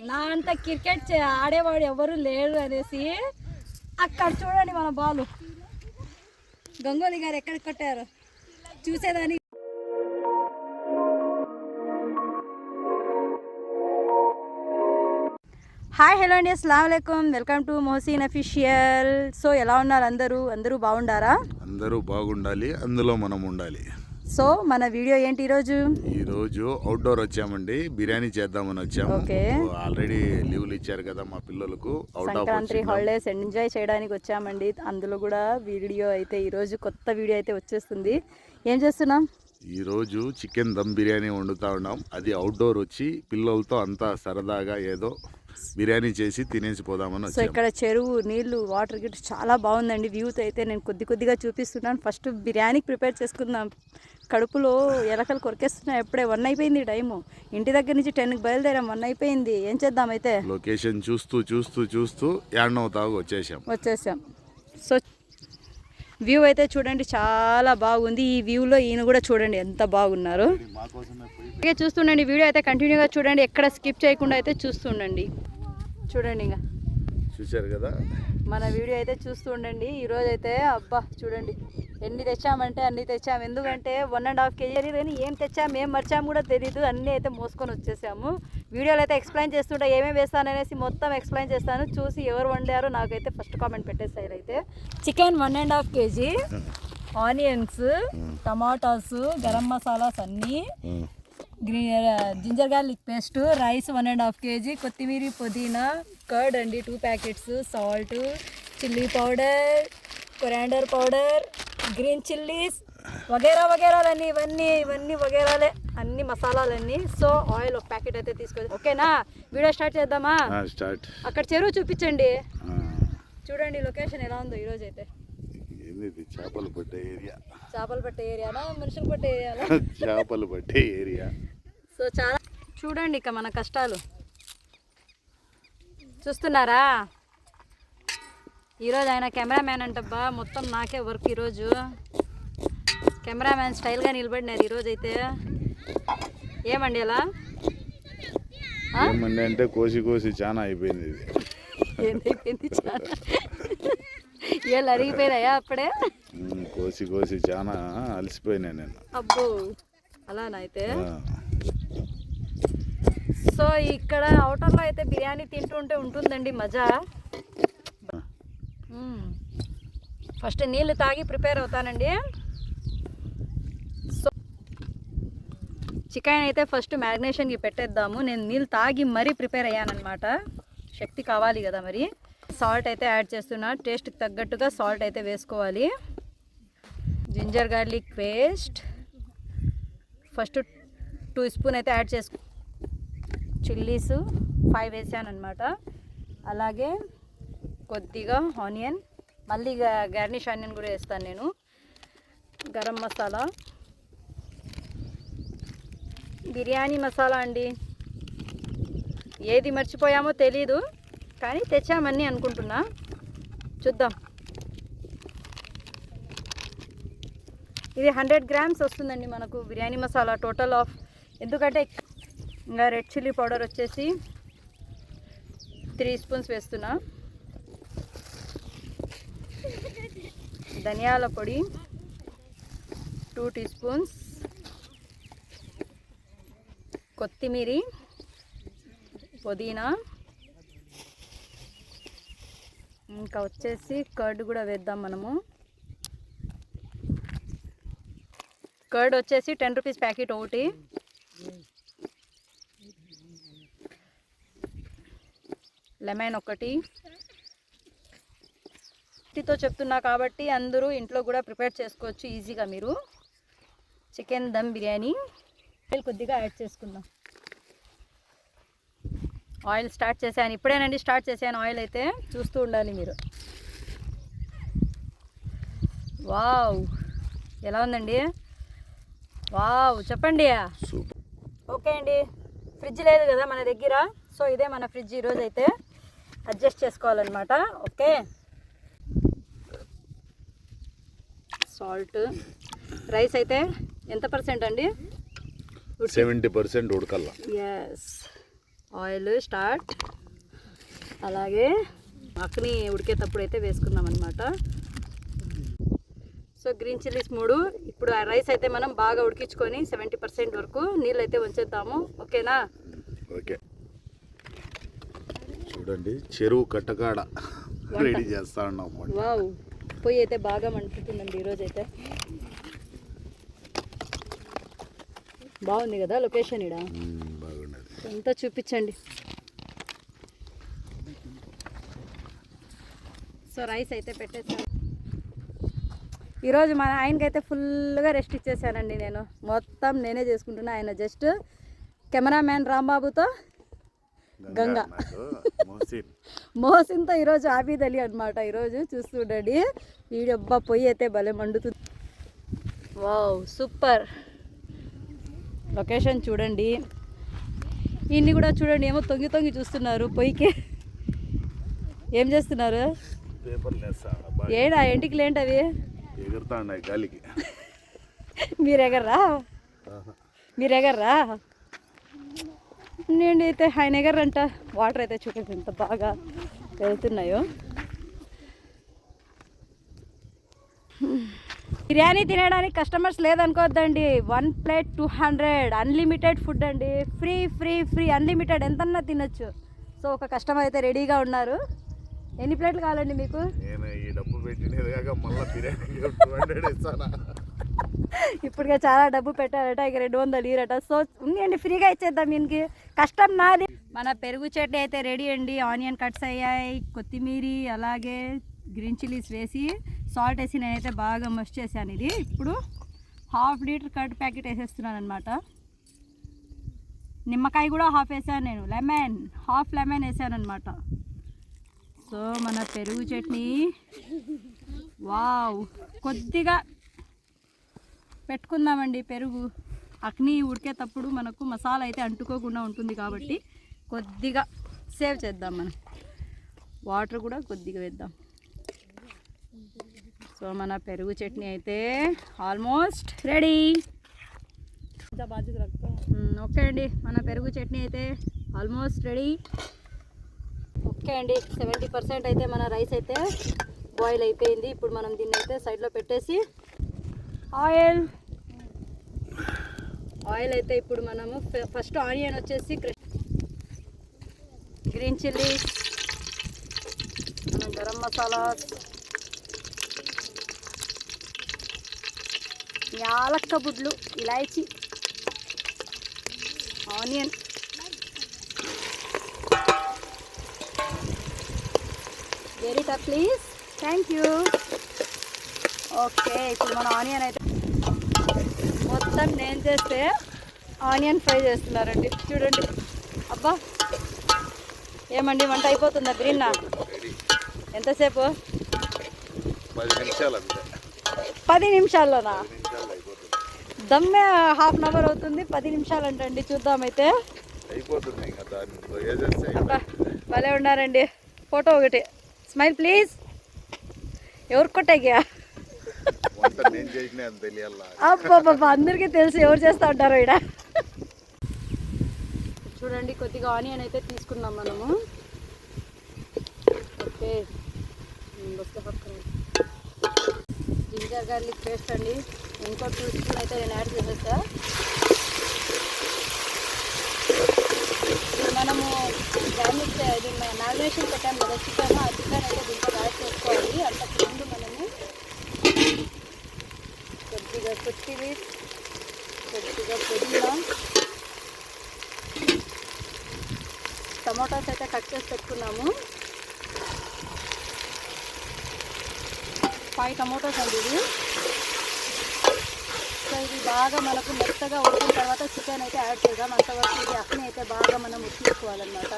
నా అంత క్రికెట్ ఆడేవాడు ఎవరు లేరు అనేసి అక్కడ చూడండి మన బాలు గంగోలీ గారు ఎక్కడ కొట్టారు చూసేదాన్ని. హాయ్ హలో అండి, అస్సలాము అలైకుం, welcome to Mohsin official. So ఎలా ఉన్నారు అందరూ బాగుండారా? అందరూ బాగుండాలి, అందులో మనం ఉండాలి. సో మన వీడియో ఏంటి ఈరోజు అవుట్డోర్ వచ్చామండి, బిర్యానీ చేద్దామని వచ్చాము. ఆల్రెడీ లీవ్లు ఇచ్చారు కదా మా పిల్లలకు, సంక్రాంతి హాలిడేస్ ఎంజాయ్ చేయడానికి వచ్చామండి. అందులో కూడా వీడియో అయితే ఈరోజు కొత్త వీడియో అయితే వచ్చేస్తుంది. ఏం చేస్తున్నాం? ఈరోజు చికెన్ దమ్ బిర్యానీ వండుతా ఉన్నాం. అది అవుట్డోర్ వచ్చి పిల్లలతో అంతా సరదాగా ఏదో బిర్యానీ చేసి తినేసి పోదామని. సో ఇక్కడ చెరువు నీళ్లు వాటర్ గిట్ చాలా బాగుందండి. వ్యూతో అయితే నేను కొద్దిగా చూపిస్తున్నాను. ఫస్ట్ బిర్యానీకి ప్రిపేర్ చేసుకుందాం. కడుపులో ఎలకలు కొరికేస్తున్నాయి. ఎప్పుడే 1 అయిపోయింది టైము. ఇంటి దగ్గర నుంచి 10కి బయలుదేరాం, 1 అయిపోయింది. ఏం చేద్దాం అయితే? లొకేషన్ చూస్తూ యాడ్నవుతావు వచ్చేసాం. సో వ్యూ అయితే చూడండి, చాలా బాగుంది. ఈ వ్యూలో ఈయన కూడా చూడండి ఎంత బాగున్నారు. చూస్తుండండి, వీడియో అయితే కంటిన్యూగా చూడండి, ఎక్కడ స్కిప్ చేయకుండా అయితే చూస్తుండండి. చూడండి, ఇంకా చూశారు కదా మన వీడియో అయితే చూస్తూ ఉండండి. ఈరోజు అయితే అబ్బా చూడండి ఎన్ని తెచ్చామంటే అన్ని తెచ్చాము. ఎందుకంటే 1.5 kg కానీ ఏం తెచ్చాము ఏం మర్చాము కూడా తెలీదు. అన్నీ అయితే మోసుకొని వచ్చేసాము. వీడియోలో అయితే ఎక్స్ప్లెయిన్ చేస్తుంటే ఏమేమి వేస్తాననేసి మొత్తం ఎక్స్ప్లెయిన్ చేస్తాను. చూసి ఎవరు వండారో నాకైతే ఫస్ట్ కామెంట్ పెట్టేస్తారు. అయితే chicken 1.5 kg, onions, tomatoes, garam masalas అన్నీ, ginger garlic paste, rice 1.5 kg, కొత్తిమీర, పుదీనా, కర్డ్ అండి 2 packets, salt, chilli powder, coriander powder, green chillies వగేరాలన్నీ ఇవన్నీ వగేరాలే, అన్ని మసాలాలన్నీ. సో ఆయిల్ 1 ప్యాకెట్ అయితే తీసుకోవాలి. ఓకేనా, వీడియో స్టార్ట్ చేద్దామా? స్టార్ట్. అక్కడ చెరువు చూపించండి. చూడండి లొకేషన్ ఎలా ఉందో ఈరోజు అయితే. చేపలు పట్టే ఏరియానా మనుషులు పట్టే ఏరియానా? చేపలు పట్టే ఏరియా. సో చాలా చూడండి ఇక మన కష్టాలు చూస్తున్నారా. ఈరోజు ఆయన కెమెరామ్యాన్ అంటబ్బా, మొత్తం నాకే వర్క్ ఈరోజు. కెమెరామ్యాన్ స్టైల్గా నిలబడినారు ఈరోజు అయితే. ఏమండి అలా ఏమండి అంటే కోసి చాలా అయిపోయింది. ఏంటైపోయింది? చాలా ఏళ్ళు అరిగిపోయినాయా అప్పుడే? కోసి చాలా అలసిపోయినా నేను. అబ్బో అలానా అయితే. సో ఇక్కడ అవుటర్లో అయితే బిర్యానీ తింటుంటే ఉంటుందండి మజా. ఫస్ట్ నీళ్ళు తాగి ప్రిపేర్ అవుతానండి. సో చికెన్ అయితే ఫస్ట్ మ్యారినేషన్కి పెట్టేద్దాము. నేను నీళ్ళు తాగి మరీ ప్రిపేర్ అయ్యానమాట. శక్తి కావాలి కదా మరి. సాల్ట్ అయితే యాడ్ చేస్తున్నా, టేస్ట్కి తగ్గట్టుగా సాల్ట్ అయితే వేసుకోవాలి. Ginger garlic paste first 2 spoon అయితే యాడ్ చేసుకో. చిల్లీస్ 5 వేసాను అనమాట. అలాగే కొద్దిగా ఆనియన్, మళ్ళీ గార్నిష్ ఆనియన్ కూడా వేస్తాను నేను. గరం మసాలా, బిర్యానీ మసాలా అండి. ఏది మర్చిపోయామో తెలీదు కానీ తెచ్చామని అనుకుంటున్నా. చూద్దాం. ఇది 100 grams వస్తుందండి మనకు బిర్యానీ మసాలా టోటల్ ఆఫ్. ఎందుకంటే ఇంకా రెడ్ చిల్లీ పౌడర్ వచ్చేసి 3 స్పూన్స్ వేస్తున్నా. ధనియాల పొడి 2 టీ స్పూన్స్, కొత్తిమీర, పుదీనా, ఇంకా వచ్చేసి కర్డ్ కూడా వేద్దాం మనము. కర్డ్ వచ్చేసి 10 రూపీస్ ప్యాకెట్ ఒకటి. లెమన్ ఒకటి. తో చెప్తున్నా కాబట్టి అందరూ ఇంట్లో కూడా ప్రిపేర్ చేసుకోవచ్చు ఈజీగా మీరు. చికెన్ దమ్ బిర్యానీ. ఆయిల్ కొద్దిగా యాడ్ చేసుకుందాం. ఆయిల్ స్టార్ట్ చేశాను ఇప్పుడేనండి, స్టార్ట్ చేశాను ఆయిల్ అయితే. చూస్తూ ఉండాలి మీరు. వావ్ ఎలా ఉందండి? వావ్ చెప్పండి. ఓకే అండి, ఫ్రిడ్జ్ లేదు కదా మన దగ్గర. సో ఇదే మన ఫ్రిడ్జ్. ఈరోజు అయితే అడ్జస్ట్ చేసుకోవాలన్నమాట. Okay, salt. రైస్ అయితే ఎంత % అండి? 70% ఉడకల్లా. Yes, oil start. అలాగే అక్ని ఉడికేటప్పుడు అయితే వేసుకుందాం అనమాట. So green chillies 3. ఇప్పుడు ఆ రైస్ అయితే మనం బాగా ఉడికించుకొని 70% వరకు నీళ్ళు అయితే ఉంచేద్దాము. ఓకేనా? ఓకే. చూడండి చెరువు కట్టకాడ రెడీ చేస్తా ఉన్నాం. వావ్, పొయ్యి అయితే బాగా మండుతుందండి ఈరోజైతే. బాగుంది కదా లొకేషన్ ఇక్కడ. బాగున్నది. అంతా చూపించండి. సో రైస్ అయితే పెట్టేసాను. ఈరోజు మన ఆయనకైతే ఫుల్గా రెస్ట్ ఇచ్చేసానండి. నేను మొత్తం నేనే చేసుకుంటున్నా. ఆయన జస్ట్ కెమెరామ్యాన్ రాంబాబుతో గంగా మోసిన్తో ఈరోజు ఆబీద్ అలీ అనమాట. ఈరోజు చూస్తుండండి వీడియో. అబ్బా పొయ్యి అయితే భలే మండుతుంది. వావ్ సూపర్ లొకేషన్ చూడండి. ఇన్ని కూడా చూడండి ఏమో తొంగి తొంగి చూస్తున్నారు పొయ్యికి. ఏం చేస్తున్నారు? ఏడా ఎంటికి లేంటి అవి ఎగురుతా ఉన్నాయి గాలికి. మీరెగర్రా? నేను అయితే ఆయన ఎగర్రంట. వాటర్ అయితే చూడండి ఎంత బాగా వెళ్తున్నాయో. బిర్యానీ తినడానికి కస్టమర్స్ లేదనుకోవద్దండి. 1 ప్లేట్ 200 అన్లిమిటెడ్ ఫుడ్ అండి. ఫ్రీ ఫ్రీ ఫ్రీ అన్లిమిటెడ్ ఎంతన్నా తినొచ్చు. సో ఒక కస్టమర్ అయితే రెడీగా ఉన్నారు. ఎన్ని ప్లేట్లు కావాలండి మీకు? నేను ఈ డబ్బు పెట్టినది కాక మళ్ళీ బిర్యానీ 200 ఇస్తానా? ఇప్పటికే చాలా డబ్బు పెట్టారట, ఇక 200 ఇరట. సో ఉందండి, ఫ్రీగా ఇచ్చేద్దాం. దీనికి కష్టం నాది. మన పెరుగు చట్నీ అయితే రెడీ అండి. ఆనియన్ కట్స్ అయ్యాయి, కొత్తిమీర, అలాగే గ్రీన్ చిల్లీస్ వేసి సాల్ట్ వేసి నేనైతే బాగా మస్ట్ చేశాను. ఇది ఇప్పుడు 1/2 లీటర్ కర్డ్ ప్యాకెట్ వేసేస్తున్నాను అనమాట. నిమ్మకాయ కూడా 1/2 వేసాను నేను. లెమన్ 1/2 లెమన్ వేసాను అనమాట. సో మన పెరుగు చట్నీ వావ్ కొద్దిగా పెట్టుకుందామండి. పెరుగు అక్ని ఉడికేటప్పుడు మనకు మసాలా అయితే అంటుకోకుండా ఉంటుంది కాబట్టి కొద్దిగా సేవ్ చేద్దాం. మనం వాటర్ కూడా కొద్దిగా వేద్దాం. సో మన పెరుగు చట్నీ అయితే ఆల్మోస్ట్ రెడీ. ఓకే అండి, మన పెరుగు చట్నీ అయితే ఆల్మోస్ట్ రెడీ. ఓకే అండి, 70% అయితే మన రైస్ అయితే బాయిల్ అయిపోయింది. ఇప్పుడు మనం దీన్ని అయితే సైడ్లో పెట్టేసి ఆయిల్ అయితే ఇప్పుడు మనము ఫస్ట్ ఆనియన్ వచ్చేసి గ్రీన్ చిల్లీ, గరం మసాలా, యాలక్క బుడ్లు, ఇలాయచి, ఆనియన్, వెరీటా ప్లీజ్, థ్యాంక్ యూ. ఓకే, ఇప్పుడు మన ఆనియన్ అయితే మొత్తం నేను చేస్తే ఆనియన్ ఫ్రై చేస్తున్నారండి. చూడండి, అబ్బా ఏమండి వంట అయిపోతుందా? గ్రీన్నా ఎంతసేపు? 10 నిమిషాలు అంతే. 10 నిమిషాల్లోనా? దమ్మే 1/2 అవర్ అవుతుంది, 10 నిమిషాలు అంటండి. చూద్దామైతే అయిపోతుంది. అబ్బా భలే ఉన్నారండి. ఫోటో ఒకటి, స్మైల్ ప్లీజ్. ఎవరు కొట్టాగా? అబ్బా అందరికీ తెలుసు ఎవరు చేస్తూ ఉంటారో ఇక్కడ. చూడండి, కొద్దిగా ఆనియన్ అయితే తీసుకున్నాం మనము. ఓకే, జింజర్ గార్లిక్ పేస్ట్ అండి. ఇంకో 2 స్పూన్ అయితే నేను యాడ్ చేసేస్తా. మనము మ్యారినేట్ మ్యారినేషన్ పెట్టాము కదా చికెన్, ఆ చికెన్ అయితే దీంట్లో యాడ్ చేసుకోవాలి. అంతకుముందు మనము కొద్దిగా కొత్తిమీర, కొద్దిగా పుదీనా, టమాటోస్ అయితే కట్ చేసి పెట్టుకున్నాము. 5 టమాటోస్ అండి ఇది. సో ఇది బాగా మనకు మెత్తగా ఉడికిన తర్వాత చికెన్ అయితే యాడ్ చేద్దాం. అంతవరకు ఇది అక్కనే అయితే బాగా మనం ఉడికించుకోవాలన్నమాట.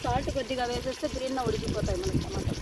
సాల్ట్ కొద్దిగా వేసేస్తే గ్రీన్గా ఉడికిపోతాయి మనకి టమాటో.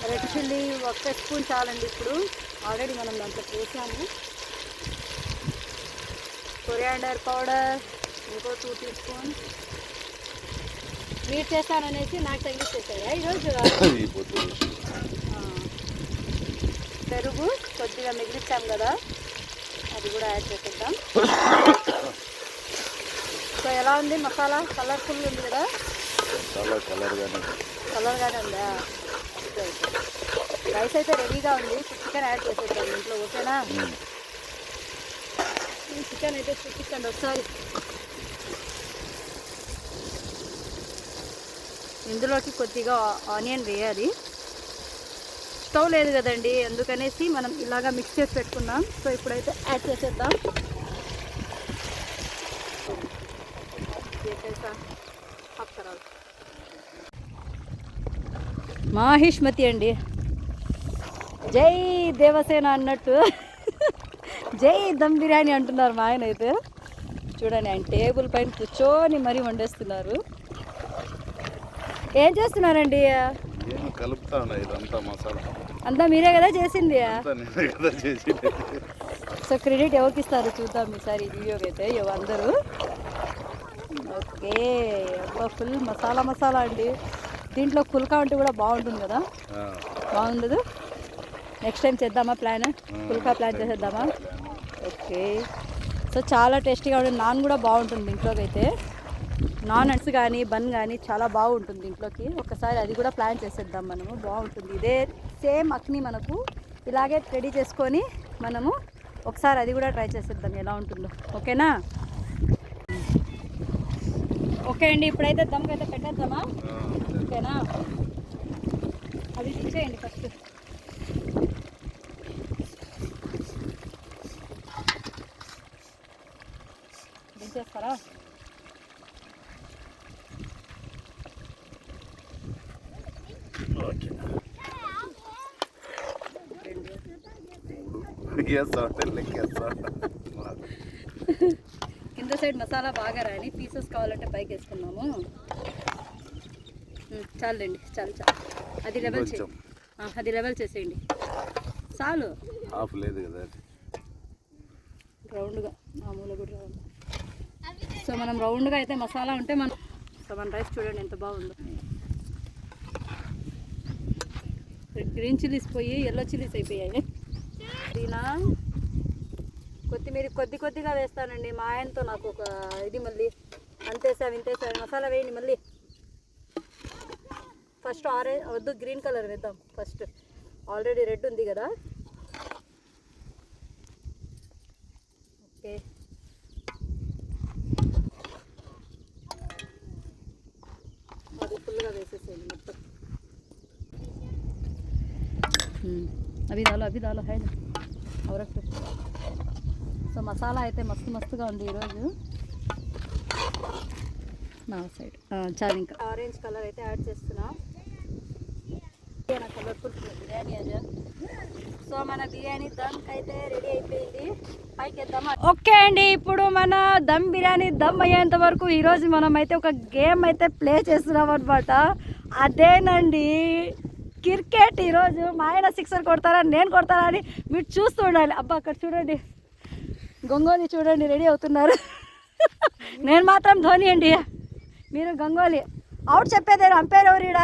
రెడ్ చిల్లీ 1 స్పూన్ చాలండి. ఇప్పుడు ఆల్రెడీ మనం దాంట్లో వేసాము. కొరియాండర్ పౌడర్ ఇంకో 2 టీ స్పూన్. మీరు చేస్తాననేసి నాకు తగ్గించేసారా ఈరోజు? పెరుగు కొద్దిగా మిగిలిచ్చాం కదా, అది కూడా యాడ్ చేసేద్దాం. సో ఎలా ఉంది మసాలా? కలర్ఫుల్ ఉంది కదా, చాలా కలర్గానే ఉందా? రైస్ అయితే రెడీగా ఉంది. చికెన్ యాడ్ చేసేద్దాం ఇంట్లో, ఓకేనా? చికెన్ అయితే చూపించండి ఒకసారి. ఇందులోకి కొద్దిగా ఆనియన్ వేయాలి. స్టవ్ లేదు కదండి, అందుకనేసి మనం ఇలాగా మిక్స్ చేసి పెట్టుకున్నాం. సో ఇప్పుడైతే యాడ్ చేసేద్దాం. మాహిష్మతి అండి, జై దేవసేన అన్నట్టు జై దమ్ బిర్యానీ అంటున్నారు మా ఆయన అయితే. చూడండి, ఆయన టేబుల్ పైన కూర్చొని మరీ వండేస్తున్నారు. ఏం చేస్తున్నారండి? కలుపుతా ఇదంతా మసాలా అంతా మీరే కదా చేసింది? చేసి సో క్రెడిట్ ఎవరికి ఇస్తారు చూద్దాం ఈసారి వీడియోకి అయితే అందరూ. ఓకే, ఫుల్ మసాలా అండి. దీంట్లో పుల్కా ఉంటే కూడా బాగుంటుంది కదా, బాగుండదు? నెక్స్ట్ టైం చేద్దామా ప్లాన్? పుల్కా ప్లాన్ చేసేద్దామా? ఓకే. సో చాలా టేస్టీగా ఉంటుంది. నాన్ కూడా బాగుంటుంది దీంట్లోకి అయితే. నాన్ అట్స్ కానీ బన్ కానీ చాలా బాగుంటుంది దీంట్లోకి. ఒకసారి అది కూడా ప్లాన్ చేసేద్దాం మనము, బాగుంటుంది. ఇదే సేమ్ అక్ని మనకు ఇలాగే రెడీ చేసుకొని మనము ఒకసారి అది కూడా ట్రై చేసేద్దాం ఎలా ఉంటుందో, ఓకేనా? ఓకే అండి, ఇప్పుడైతే దమ్కి అయితే పెట్టేద్దామా? ఓకేనా? అది ఇచ్చేయండి ఫస్ట్. దించేస్తారా? కింద సైడ్ మసాలా బాగా రాని, పీసెస్ కావాలంటే పైకి వేసుకున్నాము. చాలండి, చాలు. అది లెవెల్ అది లెవెల్ చేసేయండి చాలు. ఆఫ్ లేదు కదా, రౌండ్గా మామూలుగా కూడా రౌండ్. సో మనం రౌండ్గా అయితే మసాలా ఉంటే మనం. సో మన రైస్ చూడండి ఎంత బాగుందో. గ్రీన్ చిల్లీస్ పోయి ఎల్లో చిల్లీస్ అయిపోయాయి. దీనా కొత్తిమీర కొద్దిగా వేస్తానండి. మా ఆయనతో నాకు ఒక ఇది మళ్ళీ అంతేసావి మసాలా వేయండి మళ్ళీ. ఫస్ట్ ఆరెంజ్ వద్దు, గ్రీన్ కలర్ వేద్దాం ఫస్ట్. ఆల్రెడీ రెడ్ ఉంది కదా. ఓకే, అది ఫుల్గా వేసేసేయండి మొత్తం. అవి దాలో హై అవరకు. సో మసాలా అయితే మస్తుగా ఉంది ఈరోజు నా సైడ్. చాలు, ఇంకా ఆరెంజ్ కలర్ అయితే యాడ్ చేస్తున్నా. కలర్ఫుల్ బిర్యానీ అది. సో మన బిర్యానీ దమ్ అయితే రెడీ అయిపోయింది, పైకి వేద్దామా? ఓకే అండి, ఇప్పుడు మన దమ్ బిర్యానీ దమ్ అయ్యేంత వరకు ఈరోజు మనం అయితే ఒక గేమ్ అయితే ప్లే చేస్తున్నాం అనమాట. అదేనండి క్రికెట్. ఈరోజు మా ఆయన సిక్సర్ కొడతారా నేను కొడతారా అని మీరు చూస్తూ ఉండాలి. అబ్బా అక్కడ చూడండి, గంగోలీ చూడండి రెడీ అవుతున్నారు. నేను మాత్రం ధోని అండి, మీరు గంగోలీ. అవుట్ చెప్పేదేరు. అంపైర్ ఎవరు? ఈడ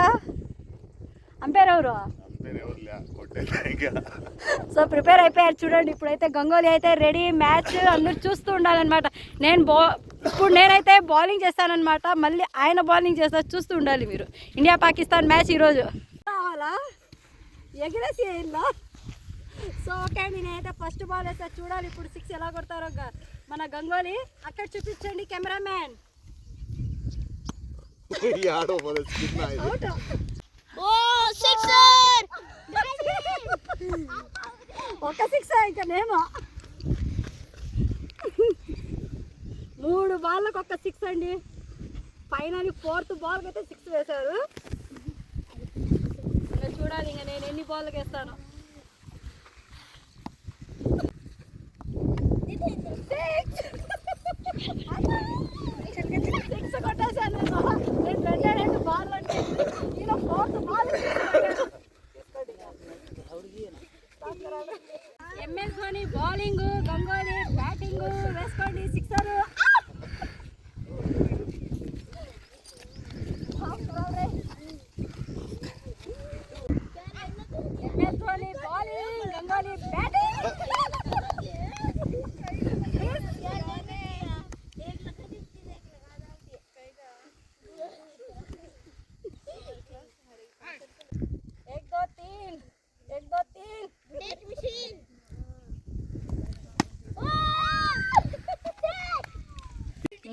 అంపైర్ ఎవరు? సో ప్రిపేర్ అయిపోయారు చూడండి. ఇప్పుడైతే గంగోలీ అయితే రెడీ. మ్యాచ్ అందరూ చూస్తూ ఉండాలన్నమాట. ఇప్పుడు నేనైతే బౌలింగ్ చేస్తానన్నమాట, మళ్ళీ ఆయన బౌలింగ్ చేస్తారు, చూస్తూ ఉండాలి మీరు. ఇండియా పాకిస్తాన్ మ్యాచ్ ఈరోజు. కావాలా ఎగిరేసి వేయాలా? సో ఓకే అండి, నేనైతే ఫస్ట్ బాల్ వేస్తా, చూడాలి ఇప్పుడు 6 ఎలా కొడతారో మన గంగోలీ. అక్కడ చూపించండి కెమెరామ్యాన్. ఒక 6 ఇంకా నేమో 3 బాళ్ళకు ఒక 6 అండి. ఫైనల్ 4th బాల్కి అయితే 6 వేశారు. ఇంకా చూడాలి ఇంకా నేను ఎన్ని బాల్కి వేస్తాను. 6 కొట్టేశాను నేను. 2 బాల్ అంటే ఈయన 4th ball. MS Dhoni bowling, Ganguly batting వేసుకోండి. 6 ఎంఎస్ ధోని బౌలింగ్, గంగోలీ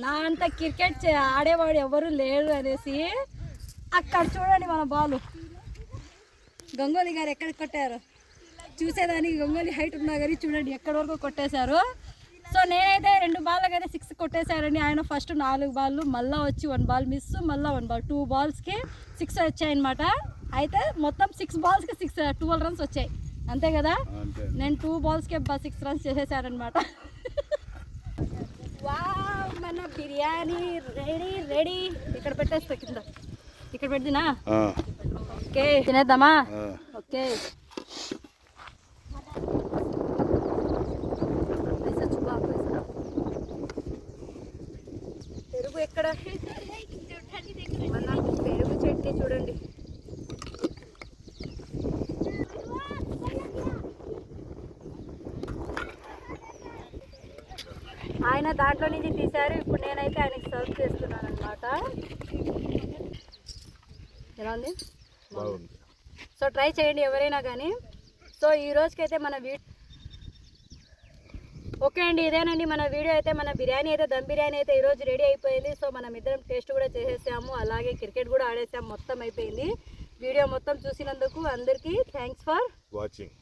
నా అంత క్రికెట్ ఆడేవాడు ఎవరు లేరు అనేసి అక్కడ చూడండి మన బాలు గంగోలీ గారు ఎక్కడ కొట్టారు చూసేదానికి. గంగోలీ హైట్ ఉన్నా కానీ చూడండి ఎక్కడి వరకు కొట్టేశారు. సో నేనైతే 2 బాళ్ళకైతే 6 కొట్టేశారండి. ఆయన ఫస్ట్ 4 బాళ్ళు, మళ్ళీ వచ్చి 1 బాల్ మిస్, మళ్ళీ 1 బాల్, 2 బాల్స్కి 6 వచ్చాయన్నమాట. అయితే మొత్తం 6 బాల్స్కి 12 రన్స్ వచ్చాయి అంతే కదా. నేను 2 బాల్స్కి 6 రన్స్ చేసేసారనమాట. వావ్, మన బిర్యానీ రెడీ. ఇక్కడ పెట్టేస్తా, కింద ఇక్కడ పెడినా. ఓకే తినేద్దామా? ఓకే. పెరుగు ఎక్కడ? మన పెరుగు చట్నీ చూడండి. ఆయన దాంట్లో నుంచి తీశారు. ఇప్పుడు నేనైతే ఆయనకి సర్వ్ చేస్తున్నాను అనమాట. ఎలా ఉంది? సో ట్రై చేయండి ఎవరైనా కానీ. సో ఈ రోజుకైతే మన ఓకే అండి, ఇదేనండి మన వీడియో అయితే. మన బిర్యానీ అయితే దమ్ బిర్యానీ అయితే ఈరోజు రెడీ అయిపోయింది. సో మనం ఇద్దరం టేస్ట్ కూడా చేసేసాము, అలాగే క్రికెట్ కూడా ఆడేసాము, మొత్తం అయిపోయింది. వీడియో మొత్తం చూసినందుకు అందరికీ థ్యాంక్స్ ఫర్ వాచింగ్.